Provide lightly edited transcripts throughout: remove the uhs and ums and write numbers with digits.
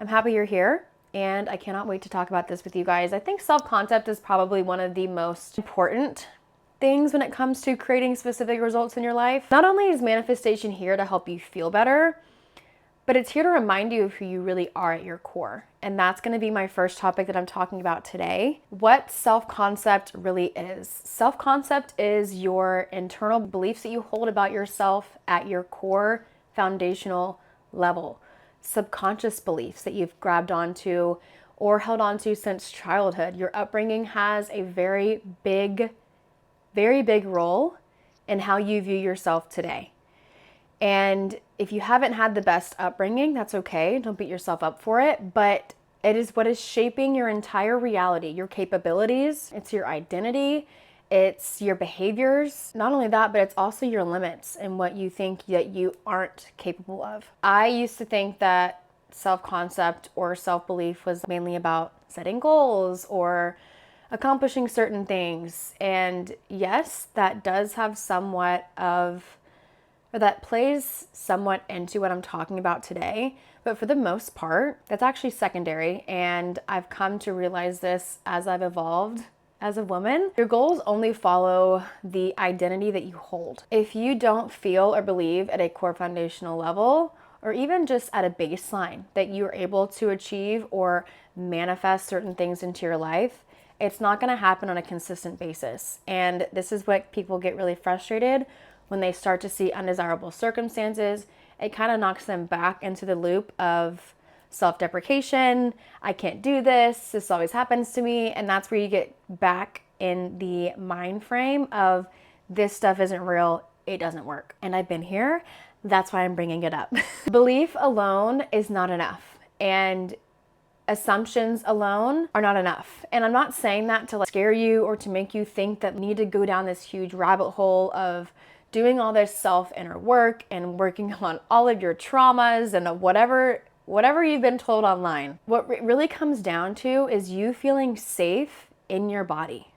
I'm happy you're here, and I cannot wait to talk about this with you guys. I think self-concept is probably one of the most important things when it comes to creating specific results in your life. Not only is manifestation here to help you feel better, but it's here to remind you of who you really are at your core. And that's going to be my first topic that I'm talking about today. What self-concept really is. Self-concept is your internal beliefs that you hold about yourself at your core foundational level. Subconscious beliefs that you've grabbed onto or held onto since childhood. Your upbringing has a very big role in how you view yourself today. And if you haven't had the best upbringing, that's okay. Don't beat yourself up for it. But it is what is shaping your entire reality, your capabilities. It's your identity. It's your behaviors. Not only that, but it's also your limits and what you think that you aren't capable of. I used to think that self-concept or self-belief was mainly about setting goals or accomplishing certain things. And yes, that does have that plays somewhat into what I'm talking about today. But for the most part, that's actually secondary. And I've come to realize this as I've evolved as a woman. Your goals only follow the identity that you hold. If you don't feel or believe at a core foundational level, or even just at a baseline that you're able to achieve or manifest certain things into your life, it's not gonna happen on a consistent basis. And this is what people get really frustrated when they start to see undesirable circumstances. It kind of knocks them back into the loop of self-deprecation. I can't do this. This always happens to me. And that's where you get back in the mind frame of this stuff isn't real. It doesn't work. And I've been here. That's why I'm bringing it up. Belief alone is not enough. And assumptions alone are not enough. And I'm not saying that to scare you or to make you think that you need to go down this huge rabbit hole of doing all this self-inner work and working on all of your traumas and whatever you've been told online. What it really comes down to is you feeling safe in your body.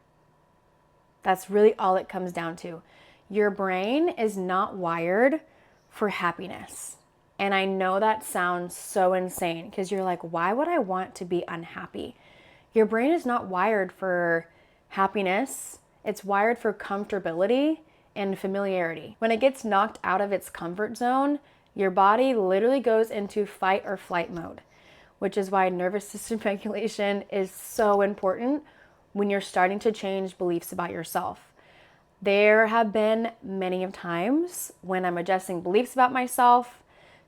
That's really all it comes down to. Your brain is not wired for happiness. And I know that sounds so insane because you're like, why would I want to be unhappy? Your brain is not wired for happiness. It's wired for comfortability and familiarity. When it gets knocked out of its comfort zone, your body literally goes into fight or flight mode, which is why nervous system regulation is so important when you're starting to change beliefs about yourself. There have been many of times when I'm adjusting beliefs about myself,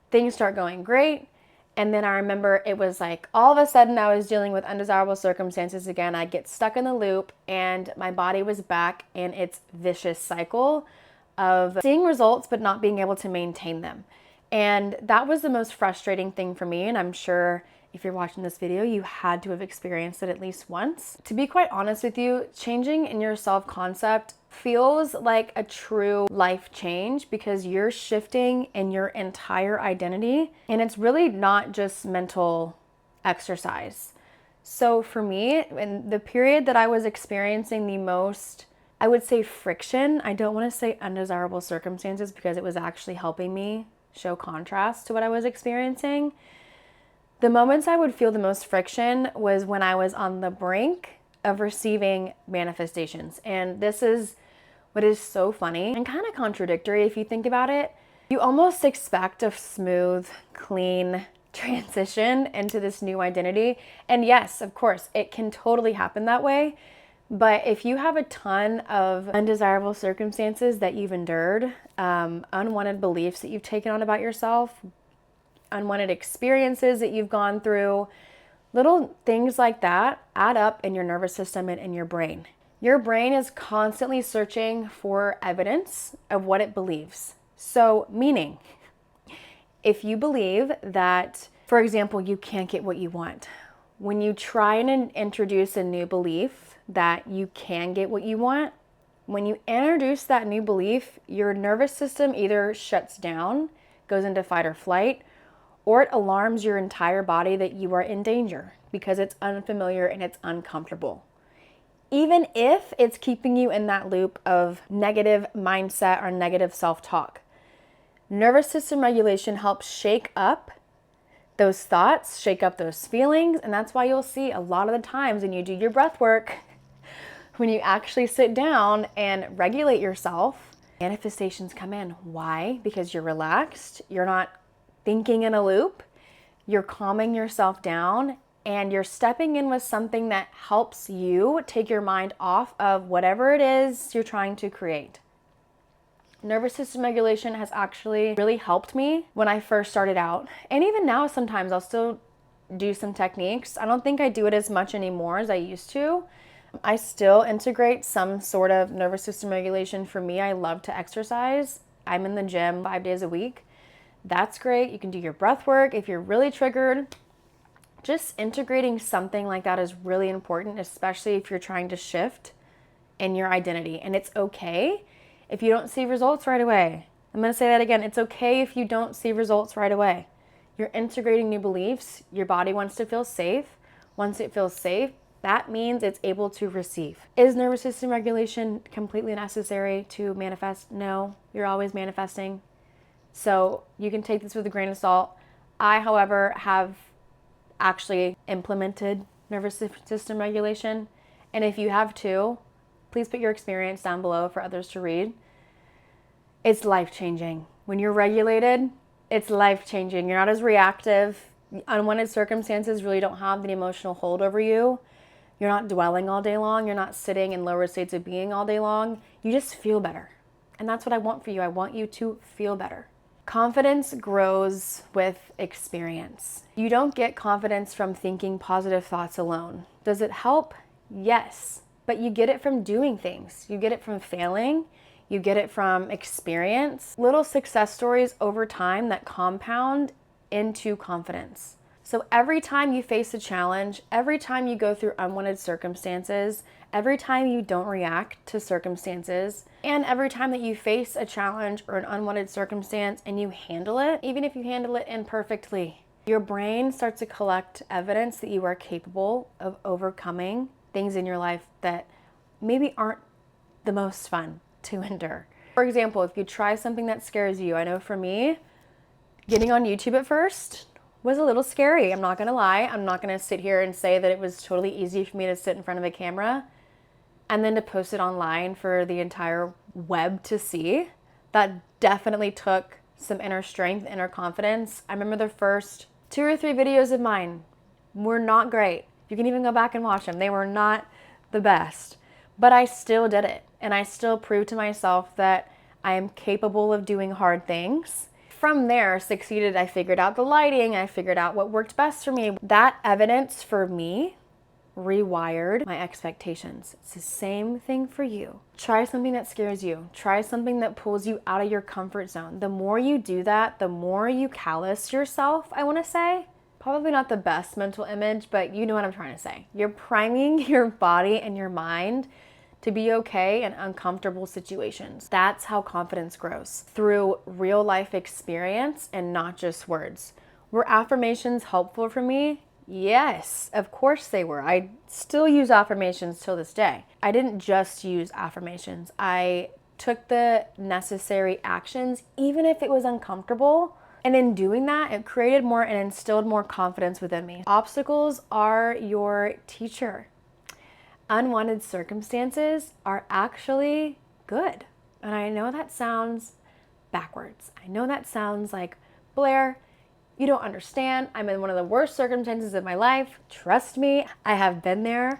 things start going great, and then I remember it was like all of a sudden I was dealing with undesirable circumstances again. I'd get stuck in the loop and my body was back in its vicious cycle of seeing results but not being able to maintain them. And that was the most frustrating thing for me. And I'm sure if you're watching this video, you had to have experienced it at least once. To be quite honest with you, changing in your self-concept feels like a true life change because you're shifting in your entire identity, and it's really not just mental exercise. So for me, in the period that I was experiencing the most, I would say friction, I don't want to say undesirable circumstances because it was actually helping me show contrast to what I was experiencing. The moments I would feel the most friction was when I was on the brink of receiving manifestations. And this is what is so funny and kind of contradictory if you think about it. You almost expect a smooth, clean transition into this new identity. And yes, of course, it can totally happen that way. But if you have a ton of undesirable circumstances that you've endured, unwanted beliefs that you've taken on about yourself, unwanted experiences that you've gone through, little things like that add up in your nervous system and in your brain. Your brain is constantly searching for evidence of what it believes. So, meaning, if you believe that, for example, you can't get what you want, when you try and introduce a new belief that you can get what you want, when you introduce that new belief, your nervous system either shuts down, goes into fight or flight, or it alarms your entire body that you are in danger because it's unfamiliar and it's uncomfortable. Even if it's keeping you in that loop of negative mindset or negative self-talk. Nervous system regulation helps shake up those thoughts, shake up those feelings. And that's why you'll see a lot of the times when you do your breath work, when you actually sit down and regulate yourself, manifestations come in. Why? Because you're relaxed, you're not thinking in a loop, you're calming yourself down, and you're stepping in with something that helps you take your mind off of whatever it is you're trying to create. Nervous system regulation has actually really helped me when I first started out. And even now, sometimes I'll still do some techniques. I don't think I do it as much anymore as I used to. I still integrate some sort of nervous system regulation. For me, I love to exercise. I'm in the gym 5 days a week. That's great. You can do your breath work. If you're really triggered, just integrating something like that is really important, especially if you're trying to shift in your identity. And it's okay if you don't see results right away. I'm going to say that again. It's okay if you don't see results right away. You're integrating new beliefs. Your body wants to feel safe. Once it feels safe, that means it's able to receive. Is nervous system regulation completely necessary to manifest? No, you're always manifesting. So you can take this with a grain of salt. I, however, have actually implemented nervous system regulation. And if you have too, please put your experience down below for others to read. It's life-changing. When you're regulated, it's life-changing. You're not as reactive. Unwanted circumstances really don't have the emotional hold over you. You're not dwelling all day long. You're not sitting in lower states of being all day long. You just feel better. And that's what I want for you. I want you to feel better. Confidence grows with experience. You don't get confidence from thinking positive thoughts alone. Does it help? Yes. But you get it from doing things. You get it from failing. You get it from experience. Little success stories over time that compound into confidence. So every time you face a challenge, every time you go through unwanted circumstances, every time you don't react to circumstances, and every time that you face a challenge or an unwanted circumstance and you handle it, even if you handle it imperfectly, your brain starts to collect evidence that you are capable of overcoming things in your life that maybe aren't the most fun to endure. For example, if you try something that scares you, I know for me, getting on YouTube at first was a little scary. I'm not gonna lie. I'm not gonna sit here and say that it was totally easy for me to sit in front of a camera and then to post it online for the entire web to see. That definitely took some inner strength, inner confidence. I remember the first 2 or 3 videos of mine were not great. You can even go back and watch them. They were not the best, but I still did it. And I still proved to myself that I am capable of doing hard things. From there, succeeded. I figured out the lighting. I figured out what worked best for me. That evidence for me rewired my expectations. It's the same thing for you. Try something that scares you. Try something that pulls you out of your comfort zone. The more you do that, the more you callous yourself, I want to say. Probably not the best mental image, but you know what I'm trying to say. You're priming your body and your mind to be okay in uncomfortable situations. That's how confidence grows, through real life experience and not just words. Were affirmations helpful for me? Yes, of course they were. I still use affirmations till this day. I didn't just use affirmations. I took the necessary actions, even if it was uncomfortable. And in doing that, it created more and instilled more confidence within me. Obstacles are your teacher. Unwanted circumstances are actually good. And I know that sounds backwards. I know that sounds like, Blair, you don't understand. I'm in one of the worst circumstances of my life. Trust me, I have been there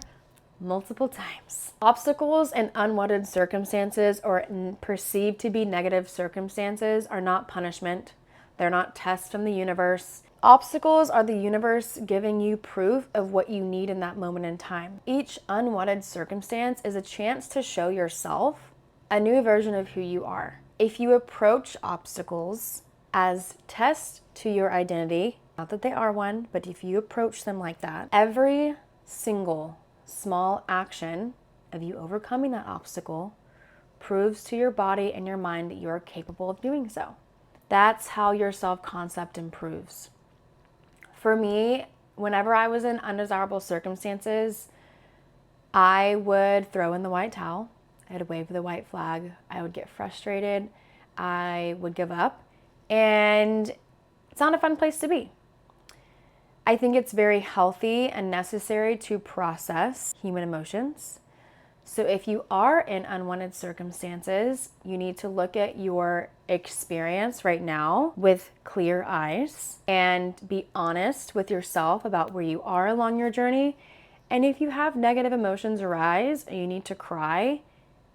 multiple times. Obstacles and unwanted circumstances, or perceived to be negative circumstances, are not punishment. They're not tests from the universe. Obstacles are the universe giving you proof of what you need in that moment in time. Each unwanted circumstance is a chance to show yourself a new version of who you are. If you approach obstacles as tests to your identity, not that they are one, but if you approach them like that, every single small action of you overcoming that obstacle proves to your body and your mind that you are capable of doing so. That's how your self-concept improves. For me, whenever I was in undesirable circumstances, I would throw in the white towel. I'd wave the white flag. I would get frustrated. I would give up. And it's not a fun place to be. I think it's very healthy and necessary to process human emotions. So if you are in unwanted circumstances, you need to look at your experience right now with clear eyes and be honest with yourself about where you are along your journey. And if you have negative emotions arise and you need to cry,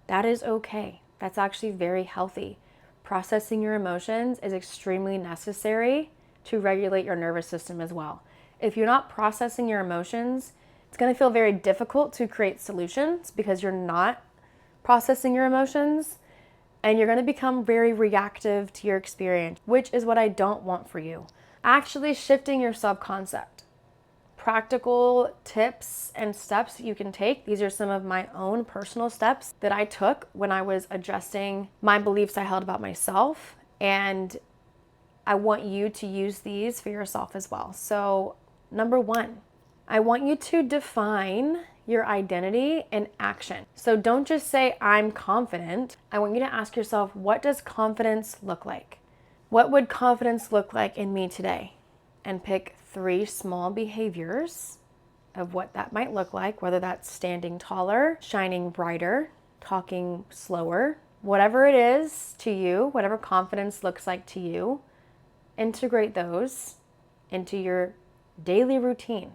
that is okay. That's actually very healthy. Processing your emotions is extremely necessary to regulate your nervous system as well. If you're not processing your emotions, it's going to feel very difficult to create solutions because you're not processing your emotions, and you're going to become very reactive to your experience, which is what I don't want for you. Actually shifting your subconcept. Practical tips and steps you can take. These are some of my own personal steps that I took when I was adjusting my beliefs I held about myself, and I want you to use these for yourself as well. So, number one, I want you to define your identity in action. So don't just say, I'm confident. I want you to ask yourself, what does confidence look like? What would confidence look like in me today? And pick 3 small behaviors of what that might look like, whether that's standing taller, shining brighter, talking slower, whatever it is to you, whatever confidence looks like to you, integrate those into your daily routine.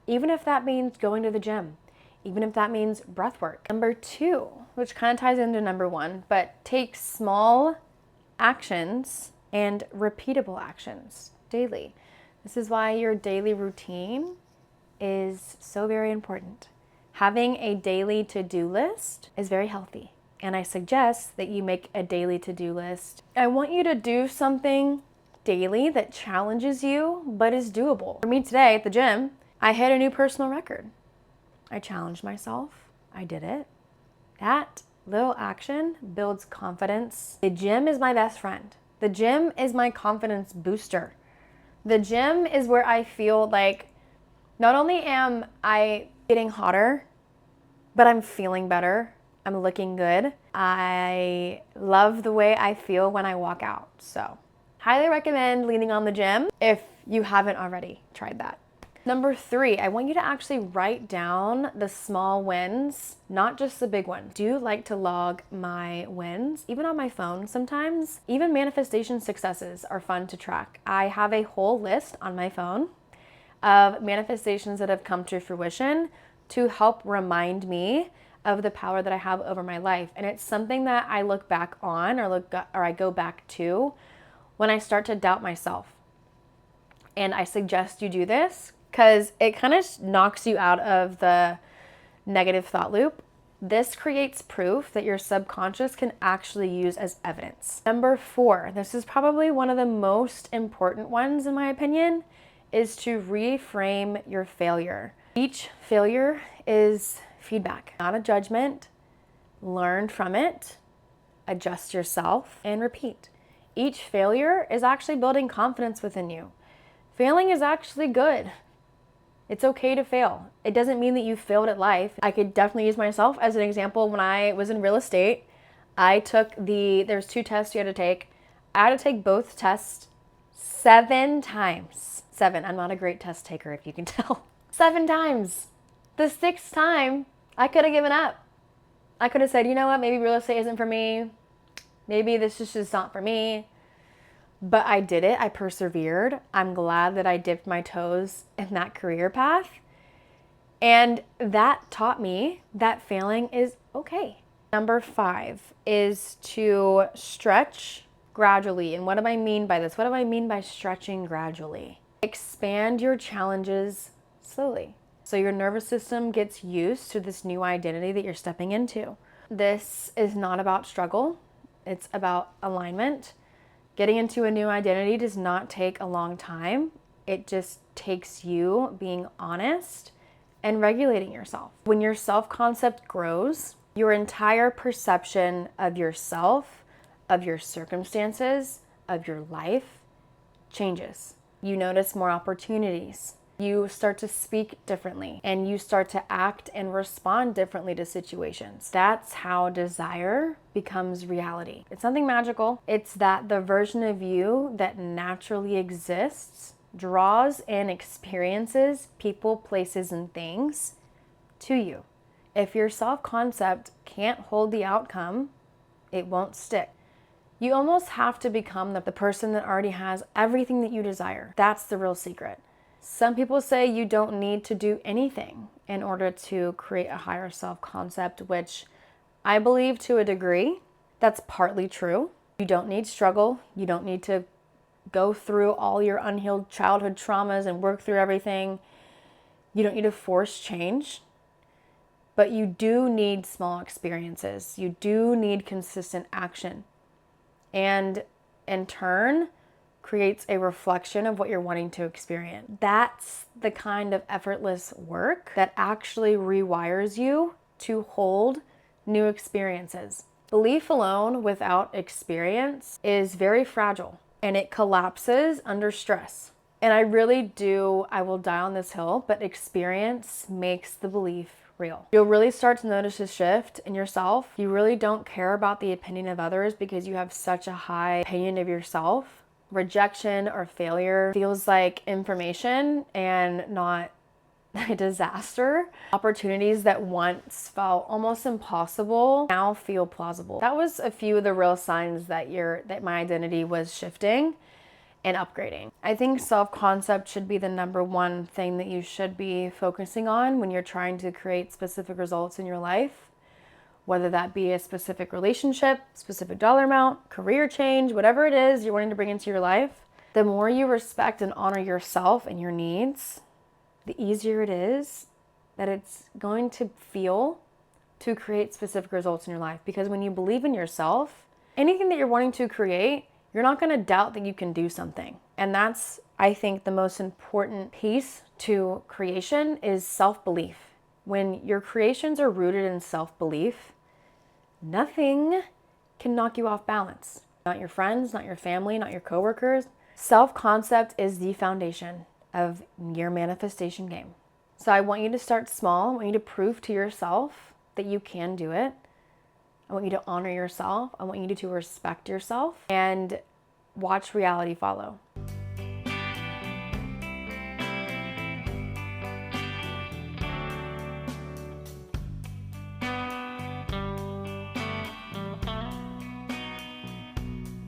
Even if that means going to the gym, even if that means breath work. Number 2, which kind of ties into number 1, but take small actions and repeatable actions daily. This is why your daily routine is so very important. Having a daily to-do list is very healthy, and I suggest that you make a daily to-do list. I want you to do something daily that challenges you but is doable. For me today at the gym, I hit a new personal record. I challenged myself. I did it. That little action builds confidence. The gym is my best friend. The gym is my confidence booster. The gym is where I feel like not only am I getting hotter, but I'm feeling better. I'm looking good. I love the way I feel when I walk out. So, highly recommend leaning on the gym if you haven't already tried that. Number 3, I want you to actually write down the small wins, not just the big ones. I do like to log my wins, even on my phone sometimes. Even manifestation successes are fun to track. I have a whole list on my phone of manifestations that have come to fruition to help remind me of the power that I have over my life. And it's something that I look back on or I go back to when I start to doubt myself. And I suggest you do this because it kind of knocks you out of the negative thought loop. This creates proof that your subconscious can actually use as evidence. Number 4, this is probably one of the most important ones in my opinion, is to reframe your failure. Each failure is feedback, not a judgment. Learn from it, adjust yourself, and repeat. Each failure is actually building confidence within you. Failing is actually good. It's okay to fail. It doesn't mean that you failed at life. I could definitely use myself as an example. When I was in real estate, there's 2 tests you had to take. I had to take both tests 7 times. 7, I'm not a great test taker if you can tell. 7 times. The 6th time, I could have given up. I could have said, you know what, maybe real estate isn't for me. Maybe this is just not for me. But I did it. I persevered. I'm glad that I dipped my toes in that career path. And that taught me that failing is okay. Number 5 is to stretch gradually. And what do I mean by this? What do I mean by stretching gradually? Expand your challenges slowly, so your nervous system gets used to this new identity that you're stepping into. This is not about struggle. It's about alignment. Getting into a new identity does not take a long time. It just takes you being honest and regulating yourself. When your self-concept grows, your entire perception of yourself, of your circumstances, of your life changes. You notice more opportunities. You start to speak differently, and you start to act and respond differently to situations. That's how desire becomes reality. It's something magical. It's that the version of you that naturally exists draws in experiences, people, places, and things to you. If your self-concept can't hold the outcome, it won't stick. You almost have to become the person that already has everything that you desire. That's the real secret. Some people say you don't need to do anything in order to create a higher self-concept, which I believe to a degree, that's partly true. You don't need struggle. You don't need to go through all your unhealed childhood traumas and work through everything. You don't need to force change. But you do need small experiences. You do need consistent action. And in turn, creates a reflection of what you're wanting to experience. That's the kind of effortless work that actually rewires you to hold new experiences. Belief alone without experience is very fragile and it collapses under stress. And I will die on this hill, but experience makes the belief real. You'll really start to notice a shift in yourself. You really don't care about the opinion of others because you have such a high opinion of yourself. Rejection or failure feels like information and not a disaster. Opportunities that once felt almost impossible now feel plausible. That was a few of the real signs that my identity was shifting and upgrading. I think self-concept should be the number one thing that you should be focusing on when you're trying to create specific results in your life, whether that be a specific relationship, specific dollar amount, career change, whatever it is you're wanting to bring into your life. The more you respect and honor yourself and your needs, the easier it is that it's going to feel to create specific results in your life. Because when you believe in yourself, anything that you're wanting to create, you're not going to doubt that you can do something. And that's, I think, the most important piece to creation is self-belief. When your creations are rooted in self-belief, nothing can knock you off balance. Not your friends, not your family, not your coworkers. Self-concept is the foundation of your manifestation game. So I want you to start small. I want you to prove to yourself that you can do it. I want you to honor yourself. I want you to respect yourself and watch reality follow.